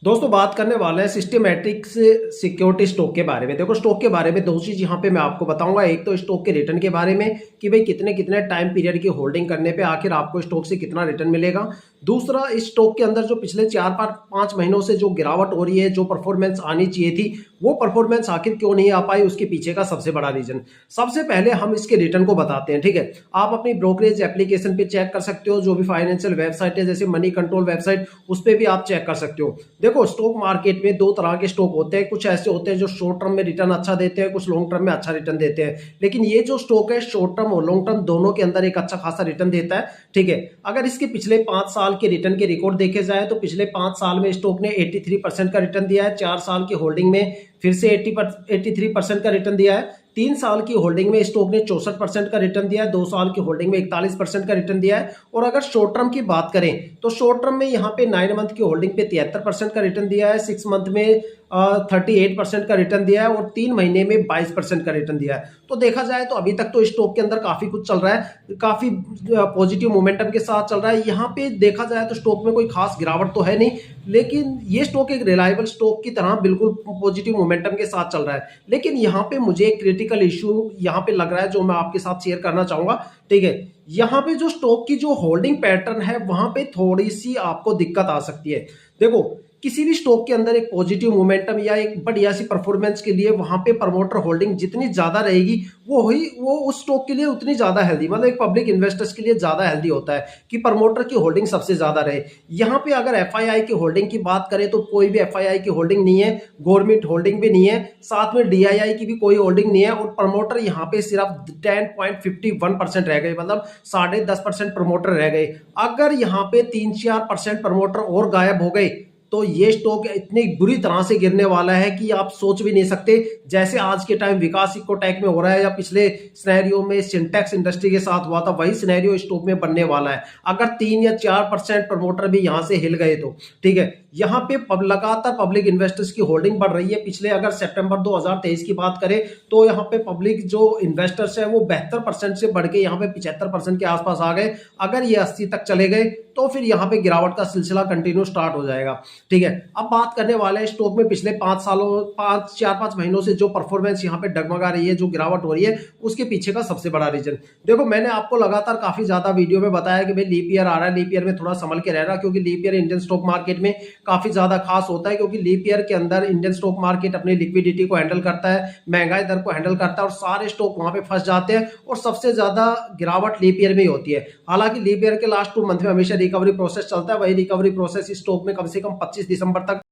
दोस्तों बात करने वाले हैं सिस्टमैटिक सिक्योरिटी स्टॉक के बारे में। देखो स्टॉक के बारे में दो चीज यहाँ पे मैं आपको बताऊंगा। एक तो स्टॉक के रिटर्न के बारे में कि भाई कितने कितने टाइम पीरियड की होल्डिंग करने पे आखिर आपको स्टॉक से कितना रिटर्न मिलेगा। दूसरा, इस स्टॉक के अंदर जो पिछले 4-5 महीनों से जो गिरावट हो रही है, जो परफॉर्मेंस आनी चाहिए थी वो परफॉर्मेंस आखिर क्यों नहीं आ पाई, उसके पीछे का सबसे बड़ा रीजन। सबसे पहले हम इसके रिटर्न को बताते हैं, ठीक है। आप अपनी ब्रोकरेज एप्लीकेशन पे चेक कर सकते हो, जो भी फाइनेंशियल वेबसाइट है जैसे मनी कंट्रोल वेबसाइट, उस पर भी आप चेक कर सकते हो। देखो स्टॉक मार्केट में दो तरह के स्टॉक होते हैं। कुछ ऐसे होते हैं जो शॉर्ट टर्म में रिटर्न अच्छा देते हैं, कुछ लॉन्ग टर्म में अच्छा रिटर्न देते हैं। लेकिन ये जो स्टॉक है शॉर्ट टर्म और लॉन्ग टर्म दोनों के अंदर एक अच्छा खासा रिटर्न देता है, ठीक है। अगर इसके पिछले 5 साल के रिटर्न के रिकॉर्ड देखे जाए तो पिछले 5 साल में स्टॉक ने 83% का रिटर्न दिया है। 4 साल की होल्डिंग में फिर से 83% का रिटर्न दिया है। 3 साल की होल्डिंग में स्टॉक ने 64% का रिटर्न दिया है। 2 साल की होल्डिंग में 41% का रिटर्न दिया है। और अगर शॉर्ट टर्म की बात करें तो शॉर्ट टर्म में यहाँ पे 9 मंथ की होल्डिंग पे 73% का रिटर्न दिया है। 6 मंथ में 38% का रिटर्न दिया है और 3 महीने में 22% का रिटर्न दिया है। तो देखा जाए तो अभी तक तो स्टॉक के अंदर काफी कुछ चल रहा है, काफी पॉजिटिव मोमेंटम के साथ चल रहा है। यहाँ पे देखा जाए तो स्टॉक में कोई खास गिरावट तो है नहीं, लेकिन ये स्टॉक एक रिलायबल स्टॉक की तरह बिल्कुल पॉजिटिव मोमेंटम के साथ चल रहा है। लेकिन यहाँ पे मुझे एक क्रिटिकल इश्यू यहाँ पे लग रहा है जो मैं आपके साथ शेयर करना चाहूंगा, ठीक है। यहाँ पे जो स्टॉक की जो होल्डिंग पैटर्न है वहां पे थोड़ी सी आपको दिक्कत आ सकती है। देखो किसी भी स्टॉक के अंदर एक पॉजिटिव मोमेंटम या एक बढ़िया सी परफॉर्मेंस के लिए वहां पे प्रमोटर होल्डिंग जितनी ज्यादा रहेगी वो उस स्टॉक के लिए उतनी ज्यादा हेल्दी, मतलब एक पब्लिक इन्वेस्टर्स के लिए ज्यादा हेल्दी होता है कि प्रमोटर की होल्डिंग सबसे ज्यादा रहे। यहाँ पे अगर एफआईआई की होल्डिंग की बात करें तो कोई भी एफआईआई की होल्डिंग नहीं है, गवर्नमेंट होल्डिंग भी नहीं है, साथ में डीआईआई की भी कोई होल्डिंग नहीं है और प्रमोटर यहाँ पे सिर्फ 10.51% रह गए, मतलब 10.5% प्रमोटर रह गए। अगर यहाँ पे 3-4% प्रमोटर और गायब हो गए तो ये स्टॉक इतनी बुरी तरह से गिरने वाला है कि आप सोच भी नहीं सकते। जैसे आज के टाइम विकास इकोटेक में हो रहा है या पिछले सिनेरियो में सिंटेक्स इंडस्ट्री के साथ हुआ था, वही सिनेरियो स्टॉक में बनने वाला है अगर 3 या 4% प्रमोटर भी यहां से हिल गए तो, ठीक है। यहाँ पे लगातार पब्लिक इन्वेस्टर्स की होल्डिंग बढ़ रही है। पिछले अगर सितंबर 2023 की बात करें तो यहाँ पे पब्लिक जो इन्वेस्टर्स है वो 72% से बढ़ के यहाँ पे 75% के आसपास आ गए। अगर ये 80 तक चले गए तो फिर यहाँ पे गिरावट का सिलसिला कंटिन्यू स्टार्ट हो जाएगा, ठीक है। अब बात करने वाले हैं स्टॉक में पिछले 4-5 महीनों से जो परफॉर्मेंस यहाँ पे डगमगा रही है, जो गिरावट हो रही है, उसके पीछे का सबसे बड़ा रीजन। देखो मैंने आपको लगातार काफी ज्यादा वीडियो में बताया कि भाई लीप ईयर आ रहा है, लीप ईयर में थोड़ा संभल के रहना, क्योंकि leap year Indian stock market में काफी ज्यादा खास होता है। क्योंकि लीप ईयर के अंदर इंडियन स्टॉक मार्केट अपनी लिक्विडिटी को हैंडल करता है, महंगाई दर को हैंडल करता है और सारे स्टॉक वहां पे फंस जाते हैं और सबसे ज्यादा गिरावट लीप ईयर में ही होती है। हालांकि लीप ईयर के लास्ट 2 मंथ में हमेशा रिकवरी प्रोसेस चलता है, वही रिकवरी प्रोसेस इस स्टॉक में कम से कम 25 दिसंबर तक